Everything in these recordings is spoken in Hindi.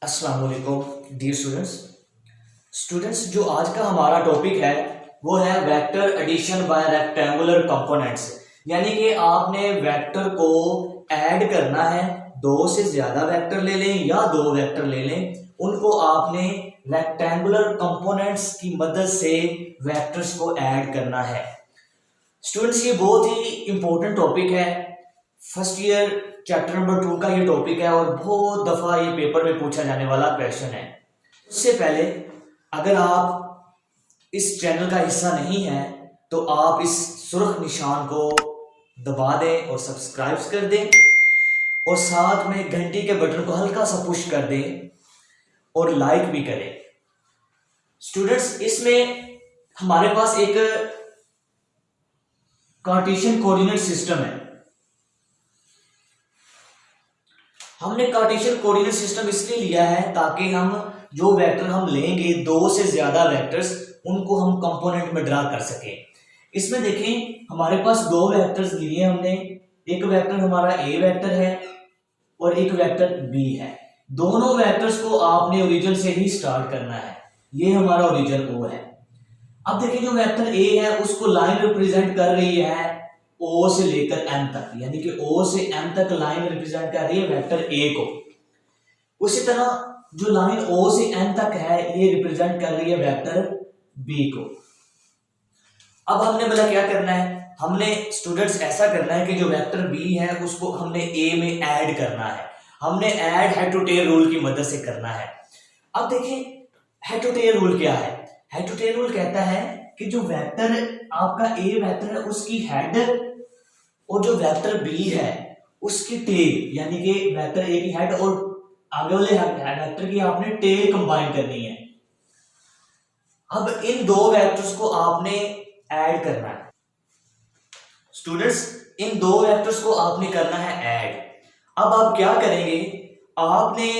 अस्सलाम वालेकुम डियर स्टूडेंट्स जो आज का हमारा टॉपिक है वो है vector addition by rectangular components. यानी कि आपने वेक्टर को ऐड करना है। दो से ज्यादा वेक्टर ले लें या दो वेक्टर ले लें, उनको आपने रेक्टेंगुलर कंपोनेंट्स की मदद से वेक्टर्स को ऐड करना है। स्टूडेंट्स ये बहुत ही इंपॉर्टेंट टॉपिक है। फर्स्ट ईयर चैप्टर नंबर 2 का ये टॉपिक है और बहुत दफा ये पेपर में पूछा जाने वाला क्वेश्चन है। उससे पहले अगर आप इस चैनल का हिस्सा नहीं है तो आप इस सुर्ख निशान को दबा दें और सब्सक्राइब कर दें और साथ में घंटी के बटन को हल्का सा पुश कर दें और लाइक भी करें। स्टूडेंट्स इसमें हमारे पास एक कार्टेशियन कोऑर्डिनेट सिस्टम है। हमने कार्टेशियन कोऑर्डिनेट सिस्टम इसलिए लिया है ताकि हम जो वेक्टर हम लेंगे, दो से ज्यादा वेक्टर्स, उनको हम कंपोनेंट में ड्रा कर सके। इसमें देखें हमारे पास दो वेक्टर्स लिए हमने। एक वेक्टर हमारा ए वेक्टर है और एक वेक्टर बी है। दोनों वेक्टर्स को आपने ओरिजिन से ही स्टार्ट करना है। ये हमारा ओरिजिन ओ है। अब देखिए जो वेक्टर ए है उसको लाइन रिप्रेजेंट कर रही है ओ से लेकर एम तक, यानी कि ओ से एम तक लाइन रिप्रेजेंट कर रही है वेक्टर ए को। उसी तरह जो लाइन ओ से एम तक है ये रिप्रेजेंट कर रही है वेक्टर बी को। अब हमने बोला क्या करना है, हमने स्टूडेंट्स ऐसा करना है कि जो वेक्टर बी है उसको हमने ए में ऐड करना है। हमने add head to tail rule की मदद से करना है। अब देखिए हेड टू टेल रूल क्या है। हेड टू टेल रूल कहता है कि जो वेक्टर आपका ए वेक्टर है उसकी हेड और जो वेक्टर बी है उसकी टेल, यानी कि वेक्टर ए की हेड और आगे वाले वेक्टर की आपने टेल कंबाइन करनी है। अब इन दो वेक्टर्स को आपने ऐड करना है। स्टूडेंट्स इन दो वेक्टर्स को आपने करना है ऐड। अब आप क्या करेंगे, आपने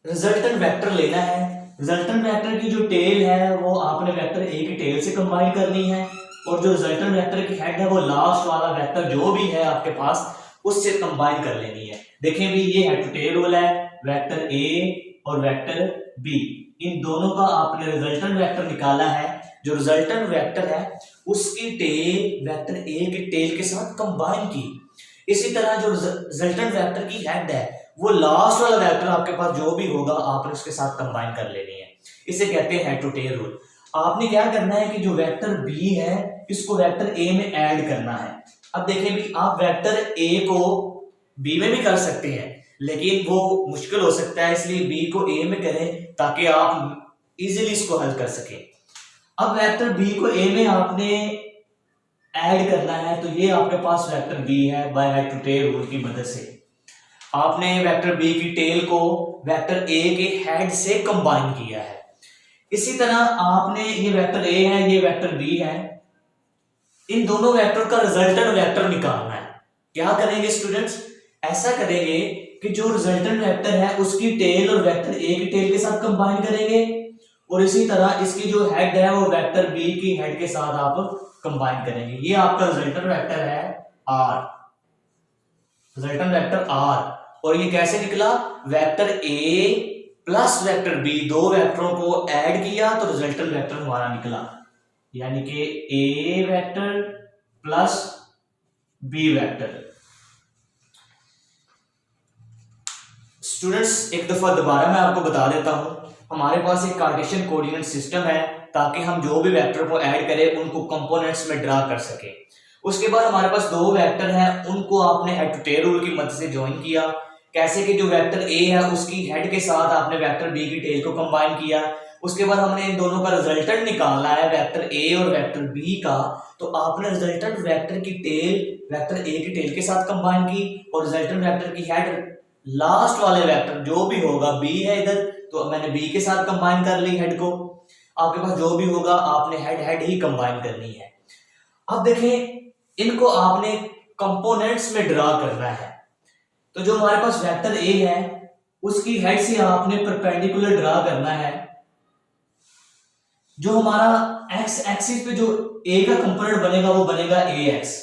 रिजल्टेंट वेक्टर लेना है। रिजल्टेंट वेक्टर की जो टेल है वो आपने वेक्टर ए की टेल से कंबाइन करनी है और जो रिजल्टेंट वेक्टर की हेड है वो लास्ट वाला वेक्टर जो भी है आपके पास उससे कंबाइन कर लेनी है। देखें भी ये हेड टू टेल रूल है। वेक्टर ए और वेक्टर बी, इन दोनों का आपने रिजल्टेंट वेक्टर निकाला है। जो रिजल्टेंट वेक्टर है उसकी टेल वेक्टर ए की टेल के साथ कंबाइन की। इसी तरह जो रिजल्टेंट वेक्टर की हेड है वो लास्ट वाला वेक्टर आपके पास जो भी होगा आपने उसके साथ कंबाइन कर लेनी है। इसे कहते हैं हेड टू टेल रूल। आपने क्या करना है कि जो वेक्टर बी है इसको वेक्टर ए में ऐड करना है। अब देखें भी आप वेक्टर ए को बी में भी कर सकते हैं लेकिन वो मुश्किल हो सकता है, इसलिए बी को ए में करें ताकि आप इजीली इसको हल कर सकें। अब वेक्टर बी को ए में आपने ऐड करना है तो ये आपके पास वेक्टर बी है। By head to tail rule की मदद से आपने वेक्टर बी की टेल को वेक्टर ए के हेड से कंबाइन किया है। इसी तरह आपने ये वेक्टर ए है ये वेक्टर बी है, इन दोनों वेक्टर का रिजल्टेंट वेक्टर निकालना है। क्या करेंगे स्टूडेंट्स, ऐसा करेंगे कि जो रिजल्टेंट वेक्टर है उसकी टेल और वेक्टर ए की टेल के साथ कंबाइन करेंगे और इसी तरह इसकी जो हेड है वो वेक्टर बी की हेड के साथ आप कंबाइन करेंगे। ये आपका रिजल्टेंट वेक्टर है आर, रिजल्टेंट वेक्टर आर। और ये कैसे निकला, vector A plus vector B, दो वेक्टरों को ऐड किया तो रिजल्टेंट वेक्टर हमारा निकला, यानी कि A vector plus B vector. Students एक दफा दोबारा मैं आपको बता देता हूं, हमारे पास एक कार्टेशियन कोऑर्डिनेट सिस्टम है ताकि हम जो भी वेक्टर को ऐड करें उनको कंपोनेंट्स में ड्रा कर सके। उसके बाद हमारे पास दो वेक्टर हैं, उनको आपने हेड टू टेल रूल की मदद से ज्वाइन किया। कैसे कि जो वेक्टर ए है उसकी हेड के साथ आपने वेक्टर बी की टेल को कंबाइन किया। उसके बाद हमने इन दोनों का रिजल्टेंट निकालना है वेक्टर ए और वेक्टर बी का, तो आपने रिजल्टेंट वेक्टर की टेल वेक्टर ए की टेल के साथ कंबाइन की और रिजल्टेंट वेक्टर की हेड लास्ट वाले वेक्टर जो भी होगा, बी है इधर तो मैंने बी के साथ कंबाइन कर ली हेड को। आपके पास जो भी होगा आपने हेड हेड ही कंबाइन करनी है। अब देखें इनको आपने कंपोनेंट्स में ड्रा करना है। तो जो हमारे पास वेक्टर ए है उसकी हेड से आपने परपेंडिकुलर ड्रा करना है। जो हमारा एक्स एक्सिस पे जो ए का कंपोनेंट बनेगा वो बनेगा ए एक्स।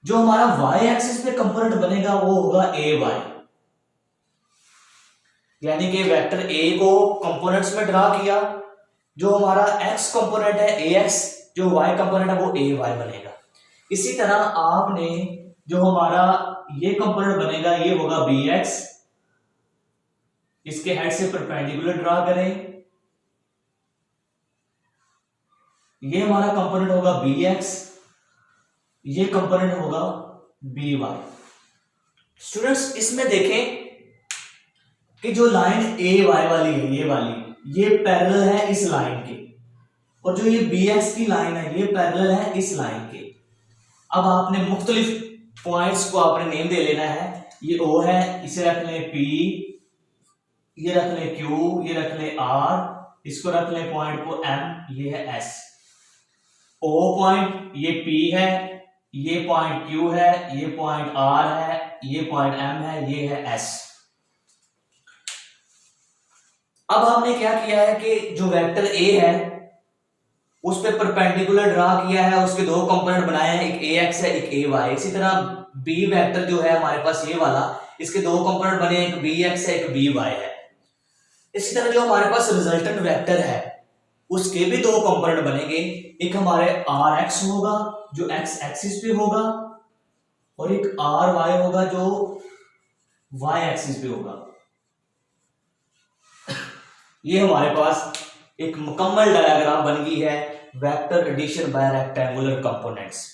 जो हमारा वाई एक्सिस पे कंपोनेंट बनेगा वो होगा ए वाई। यानी कि वेक्टर ए को कंपोनेंट्स में ड्रा किया, जो हमारा एक्स कंपोनेंट है ए एक्स, जो वाई कंपोनेंट है वो ए वाई बनेगा। इसी तरह आपने जो हमारा ये कंपोनेंट बनेगा ये होगा बी एक्स, इसके हेड से परपेंडिकुलर ड्रा करें, ये हमारा कंपोनेंट होगा बी एक्स, ये कंपोनेंट होगा बी वाई। स्टूडेंट्स इसमें देखें कि जो लाइन ए वाई वाली है ये वाली, ये पैरेलल है इस लाइन के, और जो ये बी एक्स की लाइन है ये पैरेलल है इस लाइन के। अब आपने मुख्तलिफ पॉइंट्स को आपने नेम दे लेना है। ये ओ है, इसे रख लें पी, ये रख लें क्यू, ये रख लें आर, इसको रख लें पॉइंट को एम, ये है एस। ओ पॉइंट ये पी है, ये पॉइंट क्यू है, ये पॉइंट आर है, ये पॉइंट एम है, ये है एस। अब हमने क्या किया है कि जो वेक्टर ए है उस पे परपेंडिकुलर ड्रा किया है, उसके दो कंपोनेंट बनाए हैं, एक ए एक्स है एक ए वाई। इसी तरह बी वेक्टर जो है हमारे पास ये वाला, इसके दो कंपोनेंट बने, एक बी एक्स है एक बी वाई है। इसी तरह जो हमारे पास रिजल्टेंट वेक्टर है उसके भी दो कंपोनेंट बनेंगे, एक हमारे आर एक्स होगा जो एक्स एक्सिस पे होगा, और एक आर वाई होगा जो वाई एक्सिस पे होगा। ये हमारे पास एक मुकम्मल डायग्राम बन गई है vector addition by rectangular components.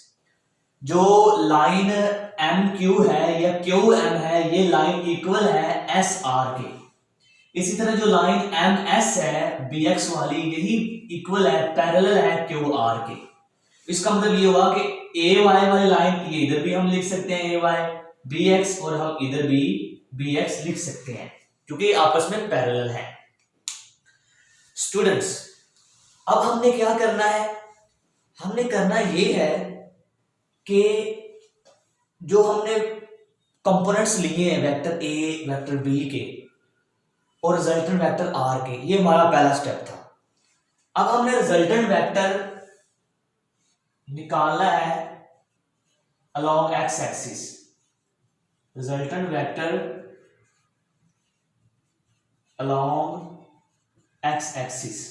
जो लाइन एम क्यू है या क्यू एम है ये लाइन इक्वल है एस आर के। इसी तरह जो लाइन एम एस है बी एक्स वाली, यही इक्वल है, पैरेलल है क्यू आर के। इसका मतलब ये हुआ कि ए वाई वाली लाइन ये इधर भी हम लिख सकते हैं ए वाई बी एक्स, और हम इधर भी बी एक्स लिख सकते हैं क्योंकि आपस में पैरेलल है। स्टूडेंट्स अब हमने क्या करना है, हमने करना ये है कि जो हमने कंपोनेंट्स लिए हैं वेक्टर ए वेक्टर बी के और रिजल्टेंट वेक्टर आर के, ये हमारा पहला स्टेप था। अब हमने रिजल्टेंट वेक्टर निकालना है along X axis, resultant vector along X axis.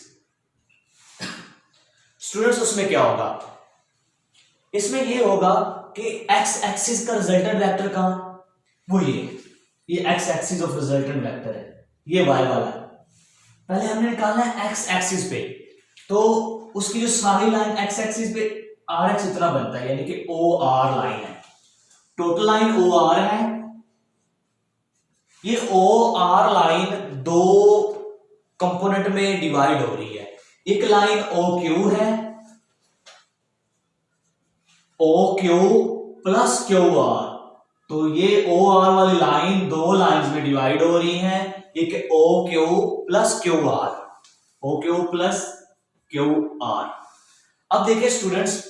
Students उसमें क्या होगा, इसमें ये होगा कि एक्स एक्सिस का रिजल्टेंट वेक्टर कहां, वो ये x axis of resultant vector है, ये वाई वाला है। पहले हमने निकालना है एक्स एक्सिस पे, तो उसकी जो सारी लाइन एक्स एक्सिस पे आर एक्स इतना बनता है, यानी कि ओ आर लाइन है, टोटल लाइन ओ आर है। ये ओ आर लाइन दो कंपोनेंट में डिवाइड हो रही है, एक लाइन ओ क्यू है, O Q plus Q R, तो ये ओ आर वाली लाइन दो लाइंस में डिवाइड हो रही है, एक O Q plus Q R, O Q plus Q R. अब देखिए स्टूडेंट्स,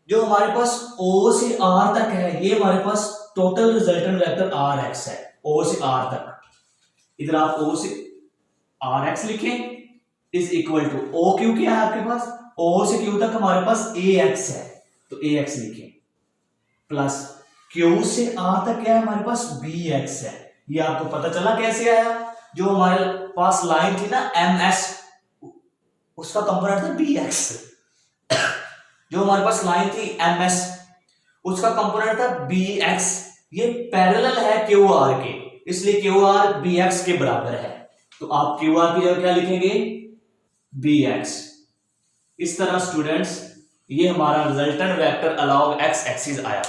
जो हमारे पास ओ से आर तक है ये हमारे पास total resultant vector R X है, ओ से आर तक। इधर आप ओ से आर एक्स लिखें is equal to O Q क्या है आपके पास, ओ से क्यू तक हमारे पास ए एक्स है, तो ए एक्स लिखें, प्लस क्यू से आर तक क्या है हमारे पास बी एक्स है। ये आपको पता चला कैसे आया, जो हमारे पास लाइन थी ना एम एस, उसका कंपोनेंट था बी एक्स। जो हमारे पास लाइन थी एम एस उसका कंपोनेंट था बी एक्स, ये पैरेलल है क्यू आर के, इसलिए क्यू आर बी एक्स के बराबर है, तो आप क्यू आर की जगह क्या लिखेंगे बी एक्स। इस तरह स्टूडेंट्स ये हमारा resultant vector along X axis आया।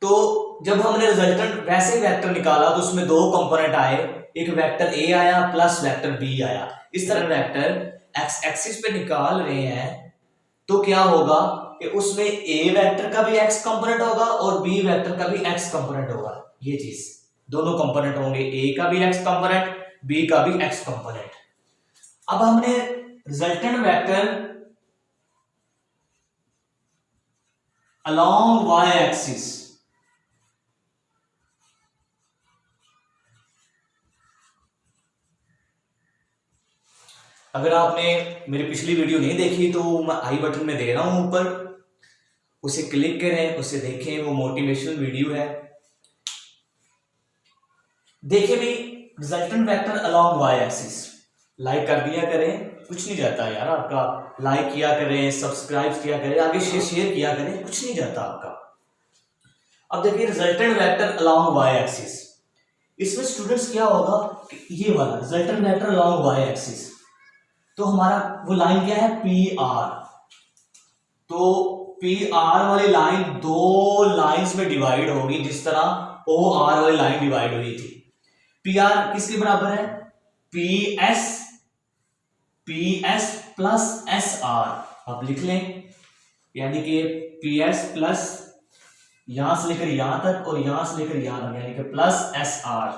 तो जब हमने रिजल्टेंट वैसे वेक्टर निकाला तो उसमें दो कंपोनेंट आए, एक वेक्टर ए आया प्लस वेक्टर बी आया। इस तरह वेक्टर एक्स एक्सिस पे निकाल रहे हैं तो क्या होगा कि उसमें ए वेक्टर का भी एक्स कंपोनेंट होगा और बी वेक्टर का भी एक्स कंपोनेंट होगा। ये चीज दोनों कंपोनेंट होंगे, ए का भी एक्स कंपोनेंट बी का भी एक्स कंपोनेंट। अब हमने resultant vector along Y axis अगर आपने मेरी पिछली वीडियो नहीं देखी तो मैं आई बटन में दे रहा हूं ऊपर, उसे क्लिक करें, उसे देखें, वो मोटिवेशनल वीडियो है। देखिए भी resultant vector along Y axis. Like कर दिया करें, कुछ नहीं जाता यार आपका, लाइक किया करें, सब्सक्राइब किया करें, आगे शेयर किया करें, कुछ नहीं जाता आपका। अब देखिए resultant vector along Y axis, इसमें स्टूडेंट्स क्या होगा कि ये वाला resultant vector along Y axis, तो हमारा वो लाइन क्या है पी आर। तो पी आर वाली लाइन दो लाइंस में डिवाइड होगी जिस तरह ओ आर वाली लाइन डिवाइड हुई थी। पी आर किसके बराबर है, P S plus S R. आप लिख लें, यानी कि पी एस प्लस यहां से लेकर यहां तक और यहां से लेकर यहां तक, यानी कि प्लस एस आर।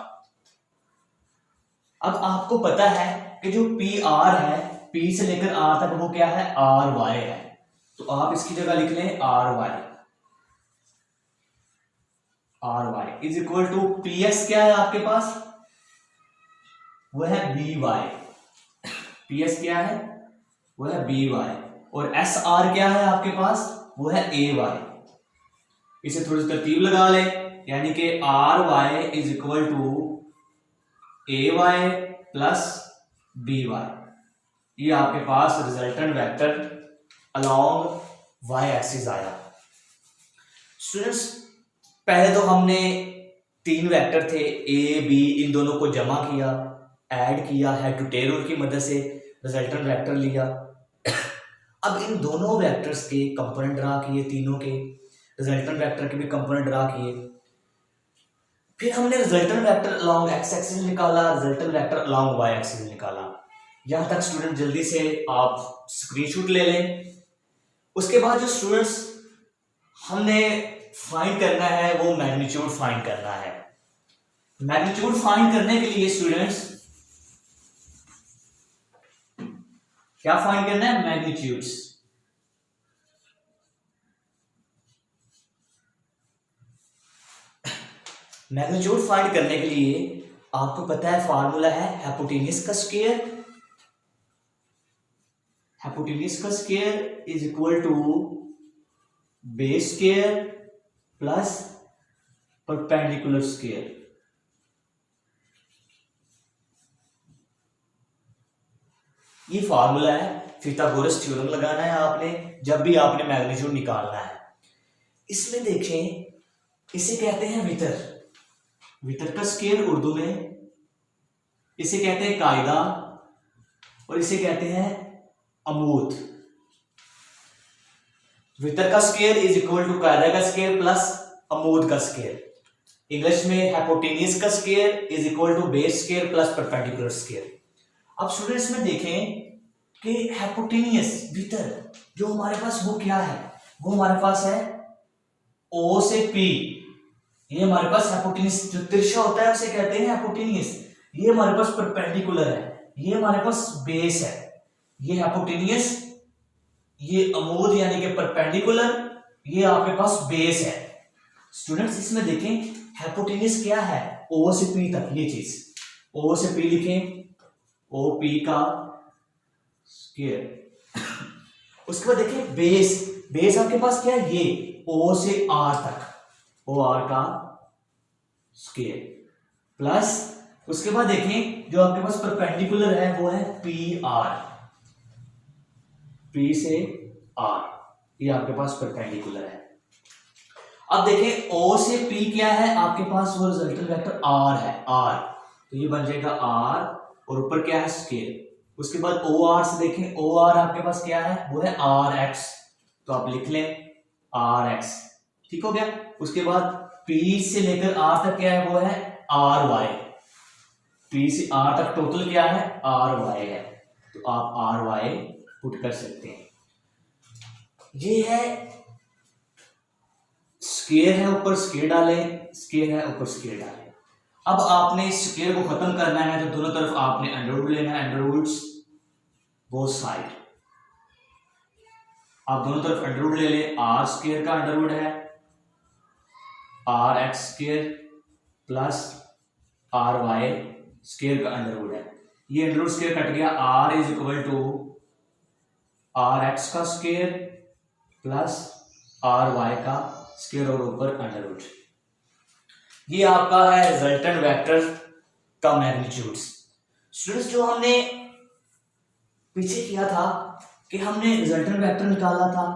अब आपको पता है कि जो पी आर है, पी से लेकर आर तक वो क्या है, आर वाई है। तो आप इसकी जगह लिख लें R Y is equal to P S क्या है आपके पास, वो है बी वाई। पी एस क्या है, वो है बी वाई, और एस आर क्या है आपके पास, वो है ए वाई। इसे थोड़ी सी तरतीब लगा ले, यानी कि R Y is equal to A Y plus B Y. ये आपके पास resultant vector along Y axis आया। स्टूडेंट्स पहले तो हमने तीन वेक्टर थे ए बी, इन दोनों को जमा किया, ऐड किया, हेड टू टेल रूल की मदद से रिजल्टेंट वेक्टर लिया। अब इन दोनों वेक्टर्स के कंपोनेंट ड्रा किए, तीनों के रिजल्टेंट वेक्टर के भी कंपोनेंट ड्रा किए। फिर हमने resultant vector along X axis निकाला, resultant vector along Y axis निकाला। यहां तक स्टूडेंट जल्दी से आप स्क्रीनशॉट ले लें। उसके बाद जो स्टूडेंट्स हमने फाइंड करना है वो मैग्नीट्यूड फाइंड करना है। मैग्नीट्यूड फाइंड करने के लिए स्टूडेंट्स क्या फाइंड करना है, मैग्नीट्यूड्स। मैग्नीट्यूड फाइंड करने के लिए आपको पता है फार्मूला है हाइपोटेन्यूज का स्क्वायर। हाइपोटेन्यूज का square is equal to base square plus perpendicular square. ये फार्मूला है, पिथागोरस थ्योरम लगाना है आपने जब भी आपने मैग्नीट्यूड निकालना है। इसमें देखें, इसे कहते हैं वितर, वितर का स्क्वायर उर्दू में, इसे कहते हैं कायदा और इसे कहते हैं अमूद। वितर का स्क्वायर इज इक्वल टू कायदा का स्क्वायर प्लस अमूद का स्क्वायर। इंग्लिश में हाइपोटेन्यूज का square is equal to base square plus perpendicular square. अब स्टूडेंट्स में देखें कि हाइपोटेन्यूज वितर जो हमारे पास वो क्या है, वो हमारे पास है O से P। ये हमारे पास हाइपोटेन्यूज जो तिरछा होता है उसे कहते हैं हाइपोटेन्यूज। ये हमारे पास परपेंडिकुलर है, ये हमारे पास बेस है। ये हाइपोटेन्यूज, ये अमूद यानी कि परपेंडिकुलर, ये आपके पास बेस है। स्टूडेंट्स इसमें देखें हाइपोटेन्यूज क्या है, O से P तक, ये चीज O से P लिखें, OP का स्क्वायर। उसके बाद देखिए बेस, बेस आपके पास क्या है, ये O से R तक, OR का स्क्वायर प्लस उसके बाद देखें जो आपके पास परपेंडिकुलर है वो है PR, P से R, ये आपके पास परपेंडिकुलर है। अब देखें O से P क्या है आपके पास, वो रिजल्टेंट वेक्टर R है, R, तो ये बन जाएगा R और ऊपर क्या है स्क्वायर। उसके बाद OR से देखें, OR आपके पास क्या है, वो है RX, तो आप लिख लें RX, ठीक हो गया। उसके बाद P से लेकर R तक क्या है, वो है RY, P से R तक टोटल क्या है, RY है, तो आप RY पुट कर सकते हैं। ये है स्क्वायर है, ऊपर स्क्वायर डालें, स्क्वायर है ऊपर स्क्वायर डालें। अब आपने इस स्क्वायर को खत्म करना है तो दोनों तरफ आपने अंडर रूट लेना है, अंडर रूट्स बोथ साइड। आप दोनों तरफ अंडर रूट ले लें, आर स्क्वायर का अंडर रूट है RX square plus RY square का अंडर रूट है। ये अंडर रूट स्क्वायर कट गया, R is equal to RX का स्क्वायर प्लस RY का स्क्वायर और ऊपर अंडर रूट। ये आपका है रिजल्टेंट वेक्टर का मैग्नीट्यूड्स। स्टूडेंट्स जो हमने पीछे किया था कि हमने रिजल्टेंट वेक्टर निकाला था,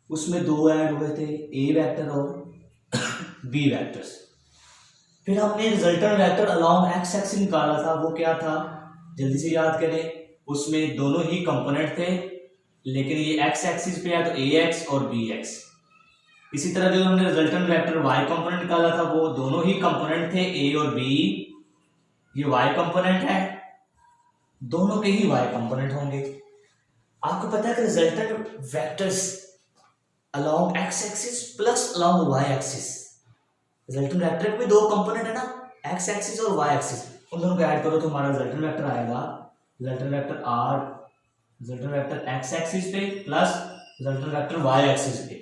उसमें दो ऐड हुए थे, ए वेक्टर और बी वेक्टर्स। फिर हमने resultant vector along X axis निकाला था, वो क्या था जल्दी से याद करें। उसमें दोनों ही कंपोनेंट थे, लेकिन ये एक्स एक्सिस पे है तो ए एक्स और बी एक्स। इसी तरह जो हमने रिजल्टेंट वेक्टर वाई कंपोनेंट निकाला था, वो दोनों ही कंपोनेंट थे ए और बी। ये वाई कंपोनेंट है, दोनों के ही वाई कंपोनेंट होंगे। आपको पता है कि resultant vectors along X axis plus along Y axis, resultant vector के भी दो कंपोनेंट है ना, एक्स एक्सिस और वाई एक्सिस, उन दोनों को ऐड करो तो हमारा रिजल्टेंट वेक्टर आएगा resultant vector R, resultant vector X axis पे plus resultant vector Y axis पे।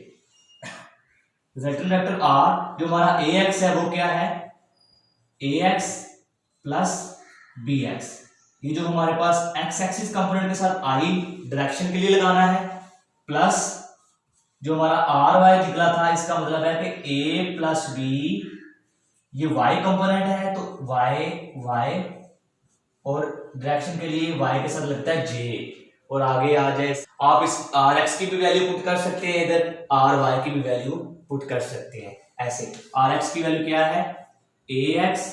रिजल्टेंट वेक्टर आर जो हमारा ए एक्स है वो क्या है, A X plus B X. ये जो हमारे पास एक्स एक्सिस कंपोनेंट के साथ आई डायरेक्शन के लिए लगाना है, प्लस जो हमारा आर वाई निकला था, इसका मतलब है कि ए प्लस बी, ये वाई कंपोनेंट है तो वाई वाई, और डायरेक्शन के लिए वाई के साथ लगता है जे, और आगे आ जाए आप इस आर एक्स की भी वैल्यू पुट कर सकते हैं, इधर आर वाई की भी वैल्यू पुट कर सकते हैं। ऐसे आर एक्स की वैल्यू क्या है, A X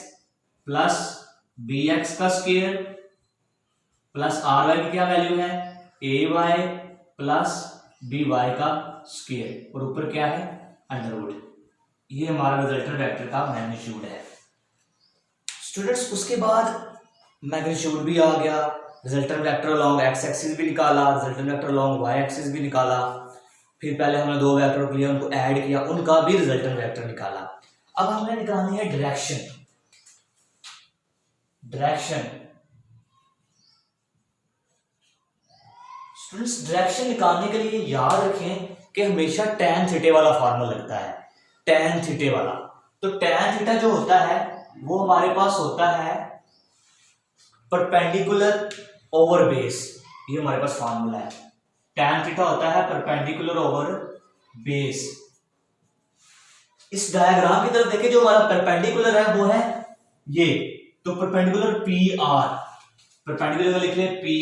plus B X का स्क्वायर, प्लस आर वाई की क्या वैल्यू है, A Y plus B Y का स्क्वायर, और ऊपर क्या है अंडरवुड। ये हमारा रिजल्टेंट वेक्टर का मैग्नीट्यूड है। स्टूडेंट्स उसके बाद मैग्नीट्यूड भी आ गया, resultant vector along X axis भी निकाला, resultant vector along Y axis भी निकाला। फिर पहले हमने दो वेक्टर लिए, उनको ऐड किया, उनका भी रिजल्टेंट वेक्टर निकाला। अब हमने निकालनी है डायरेक्शन। डायरेक्शन स्टूडेंट्स डायरेक्शन निकालने के लिए याद रखें कि हमेशा tan थीटे वाला फार्मूला लगता है, tan थीटे वाला। तो tan थीटा जो होता है वो हमारे पास होता है परपेंडिकुलर ओवर बेस, ये हमारे पास फार्मूला है। tan थीटा होता है परपेंडिकुलर ओवर बेस। इस डायग्राम की तरफ देखिए, जो हमारा परपेंडिकुलर है वो है ये, तो परपेंडिकुलर पी आर, परपेंडिकुलर लिख ले P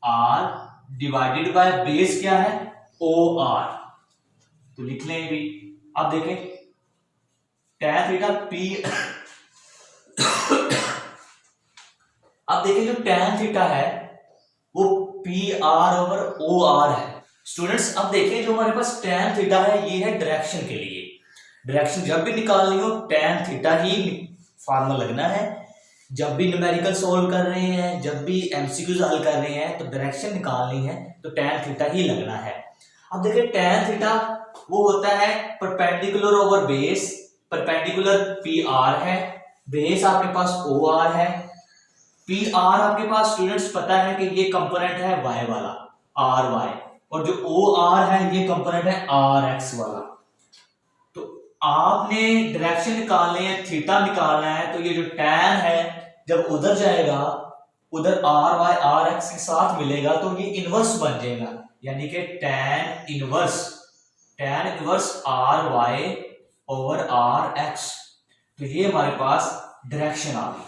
R divided by base क्या है ओ आर, तो लिख लें भी। अब देखें tan थीटा पी अब देखिए जो tan थीटा है वो P R over O R है। स्टूडेंट्स अब देखिए जो हमारे पास tan थीटा है ये है डायरेक्शन के लिए। डायरेक्शन जब भी निकालनी हो tan थीटा ही फार्मूला लगना है। जब भी न्यूमेरिकल सोल्व कर रहे हैं, जब भी एमसीक्यूज हल कर रहे हैं, तो डायरेक्शन निकालनी है तो tan थीटा ही लगना है। अब देखिए tan थीटा वो होता है perpendicular over base, perpendicular P R है, बेस आपके पास ओ आर है। पी आर आपके पास स्टूडेंट्स पता है कि ये कंपोनेंट है वाई वाला आर वाई, और जो ओ आर है ये कंपोनेंट है आर एक्स वाला। तो आपने डायरेक्शन निकालनी है, थीटा निकालना है, तो ये जो tan है जब उधर जाएगा, उधर आर वाई आर एक्स के साथ मिलेगा तो ये इनवर्स बन जाएगा, यानी कि tan inverse R Y over R X. तो ये हमारे पास डायरेक्शन आ गई।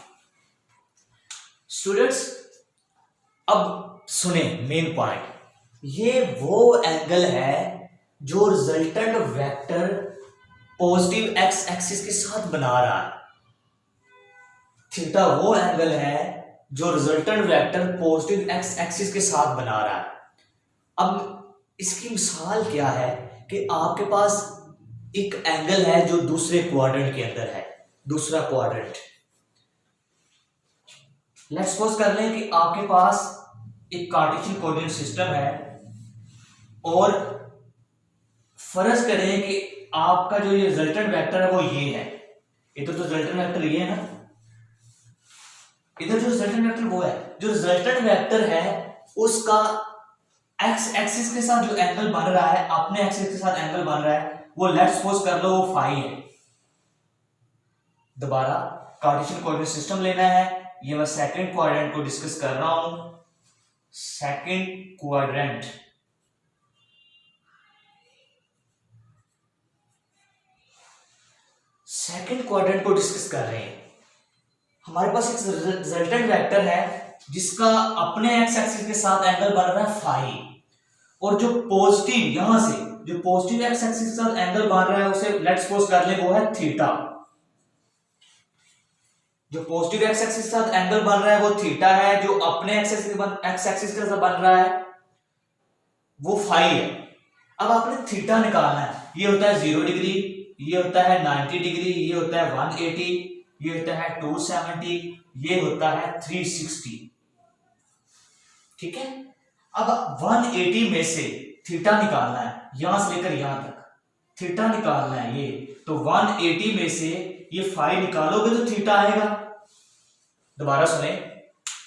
स्टूडेंट्स अब सुने मेन पॉइंट, ये वो एंगल है जो resultant vector positive x axis के साथ बना रहा है। थीटा वो एंगल है जो resultant vector positive x axis के साथ बना रहा है। अब इसकी मिसाल क्या है कि आपके पास एक एंगल है जो दूसरे क्वाड्रेंट के अंदर है, दूसरा क्वाड्रेंट। लेट्स सपोज कर लें कि आपके पास एक कार्टेशियन कोऑर्डिनेट सिस्टम है, और फर्ज करें कि आपका जो ये रिजल्टेंट वेक्टर है वो ये है, इधर तो रिजल्टेंट वेक्टर ये है ना, इधर जो रिजल्टेंट वेक्टर वो है। जो रिजल्टेंट वेक्टर है उसका एक्स एक्सिस के साथ जो एंगल बन रहा है, अपने एक्सिस के साथ एंगल बन रहा है, वो लेट्स सपोज कर लो वो फाई है। दोबारा कार्टेशियन कोऑर्डिनेट सिस्टम लेना है, ये मैं सेकंड क्वाड्रेंट को डिस्कस कर रहा हूं। सेकंड क्वाड्रेंट, सेकंड क्वाड्रेंट को डिस्कस कर रहे हैं। हमारे पास एक रिजल्टेंट वेक्टर है जिसका अपने एक्स एक्सिस के साथ एंगल बन रहा है फाई, और जो पॉजिटिव यहां से जो पॉजिटिव एक्स एक्सिस के साथ एंगल बन रहा है उसे लेट्स सपोज कर ले वो है थीटा। जो पॉजिटिव एक्स एक्सिस के साथ एंगल बन रहा है वो थीटा है, जो अपने एक्स एक्सिस के साथ बन रहा है वो फाई है। अब आपने थीटा निकालना है, ये होता है 0 डिग्री, ये होता है 90 डिग्री, ये होता है 180, ये होता है 270, ये होता है 360। ठीक है, अब 180 में से थीटा निकालना है, यहां से लेकर यहां तक थीटा निकालना है ये, तो 180 में से ये फाई निकालोगे तो थीटा आएगा। दोबारा सुने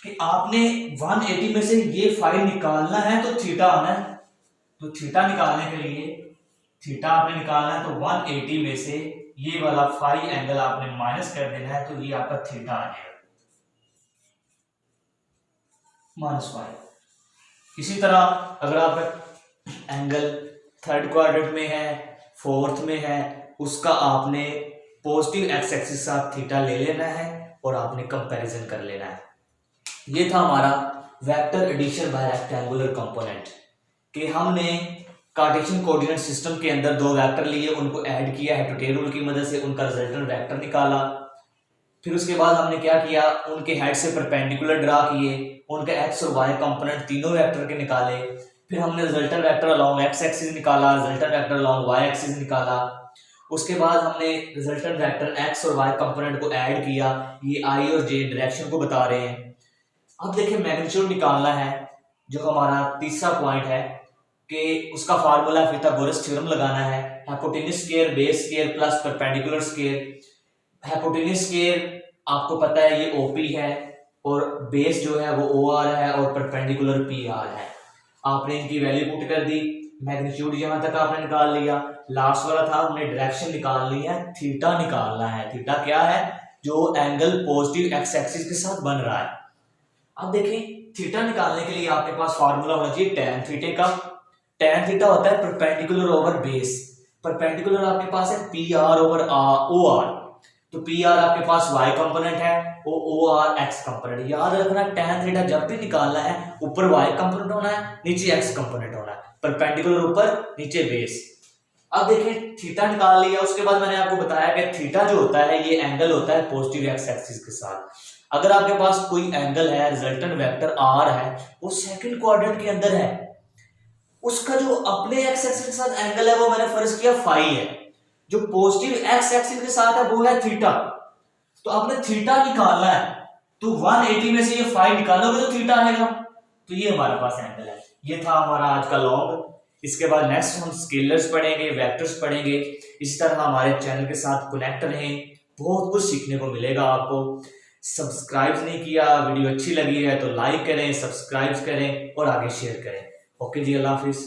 कि आपने 180 में से ये फाई निकालना है तो थीटा आना है, तो थीटा निकालने के लिए थीटा आपने निकालना है तो 180 में से ये वाला फाई एंगल आपने माइनस कर देना है, तो ये आपका थीटा आ जाएगा -5। इसी तरह अगर आपका एंगल थर्ड क्वाड्रेंट में है, फोर्थ में है, उसका आपने पॉजिटिव एक्स एक्सिस के साथ थीटा ले लेना है और आपने कंपैरिजन कर लेना है। ये था हमारा vector addition by rectangular component कि हमने कार्टेशियन कोऑर्डिनेट सिस्टम के अंदर दो वेक्टर लिए, उनको ऐड किया है हेटोटेल रूल की मदद से, उनका रिजल्टेंट वेक्टर निकाला। फिर उसके बाद हमने क्या किया, उनके हेड से परपेंडिकुलर ड्रा किए, उनके एक्स और वाई कंपोनेंट तीनों वेक्टर के निकाले। फिर हमने resultant vector along X axis निकाला, resultant vector along Y axis निकाला। उसके बाद हमने रिजल्टेंट वेक्टर एक्स और वाई कंपोनेंट को ऐड किया, ये आई और जे डायरेक्शन को बता रहे हैं। अब देखिए मैग्नीट्यूड निकालना है, जो हमारा तीसरा पॉइंट है कि उसका फार्मूला पिथागोरस थ्योरम लगाना है, hypotenuse square base square plus perpendicular square. Hypotenuse square आपको पता है ये ओपी है, और बेस जो है वो ओआर है, और परपेंडिकुलर पीआर है। आपने इनकी वैल्यू पुट कर दी, मैग्नीट्यूड यहां तक आपने निकाल लिया। लास्ट वाला था हमने डायरेक्शन निकालनी है, थीटा निकालना है। थीटा क्या है, जो एंगल पॉजिटिव एक्स एक्सिस के साथ बन रहा है। अब देखिए थीटा निकालने के लिए आपके पास फार्मूला होना चाहिए tan थीटा का। tan थीटा होता है परपेंडिकुलर ओवर बेस। परपेंडिकुलर आपके पास है PR ओवर OR, तो PR आपके पास y कंपोनेंट है, OR x कंपोनेंट। याद रखना tan थीटा जब भी निकालना है ऊपर y कंपोनेंट होना है, नीचे x कंपोनेंट होना है, परपेंडिकुलर ऊपर नीचे बेस। अब देखिए थीटा निकाल लिया, उसके बाद मैंने आपको बताया कि थीटा जो होता है ये एंगल होता है पॉजिटिव एक्स एक्सिस के साथ। अगर आपके पास कोई एंगल है, रिजल्टेंट वेक्टर R है, वो सेकंड क्वाड्रेंट के अंदर है, उसका जो अपने एक्स एक्सिस के साथ एंगल है वो मैंने फर्ज किया फाई है, जो पॉजिटिव एक्स एक्सिस के साथ है वो है थीटा। तो आपने थीटा निकालना है, तो 180 में से ये फाई निकालोगे तो थीटा आएगा, तो ये हमारे पास एंगल है। ये था हमारा आज का लॉन्ग। इसके बाद नेक्स्ट हम स्केलर्स पढ़ेंगे, वेक्टर्स पढ़ेंगे। इस तरह हमारे चैनल के साथ कनेक्ट रहें, बहुत कुछ सीखने को मिलेगा आपको। सब्सक्राइब नहीं किया, वीडियो अच्छी लगी है तो लाइक करें, सब्सक्राइब करें और आगे शेयर करें। ओके जी, अल्लाह हाफिज।